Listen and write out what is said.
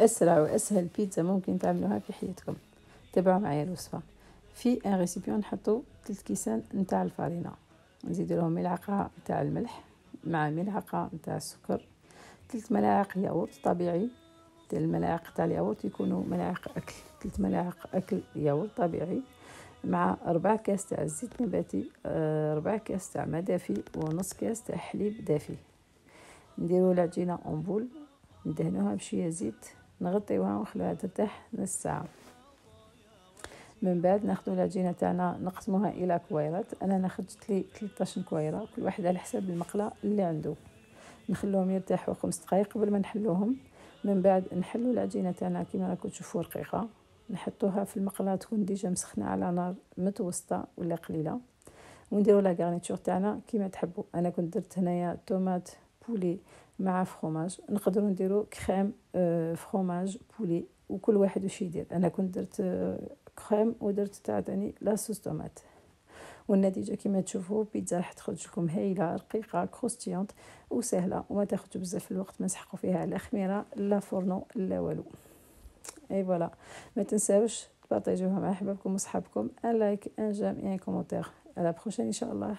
اسرع واسهل بيتزا ممكن تعملوها في حياتكم. تابعوا معايا الوصفه. في ان ريسيبيون نحطوا 3 كيسان نتاع الفرينه، نزيدوا لهم ملعقه نتاع الملح مع ملعقه نتاع السكر، 3 ملاعق ياغورت طبيعي. الملاعق تاع الياغورت يكونوا ملاعق اكل، 3 ملاعق اكل ياغورت طبيعي، مع 4 كاس تاع الزيت نباتي، 4 كاس تاع ماء دافي، ونص كاس تاع حليب دافي. نديروا العجينه اون بول، ندهنوها بشويه زيت، نغطيوها ونخلوها ترتاح نص ساعه. من بعد ناخذوا العجينه تاعنا نقسموها الى كويرات. انا ناخذت لي 13 كويره، كل واحد على حساب المقله اللي عنده. نخلوهم يرتاحوا 5 دقائق قبل ما نحلوهم. من بعد نحلوا العجينه تاعنا كيما راكم تشوفوا رقيقه، نحطوها في المقله تكون ديجا مسخنه على نار متوسطه ولا قليله، ونديروا لا غارنيتور تاعنا كيما تحبوا. انا كنت درت هنايا طوماط بولي مع فخوماج، نقدروا نديروا كريم فخوماج بولي، وكل واحد وش يدير. انا كنت درت كريم ودرت تاع ثاني لاصوص طوماط، والنتيجه كيما تشوفوا بيتزا راح تخرج لكم هايله رقيقه كروستيونت وسهله، وما تاخذش بزاف الوقت، ما نسحقوا فيها لا خميره لا فورنو لا والو. اي فوالا، ما تنساوش تبارطاجيوها مع احبابكم وصحابكم، ان لايك ان جيم ان كومونتير. على بروشين ان شاء الله.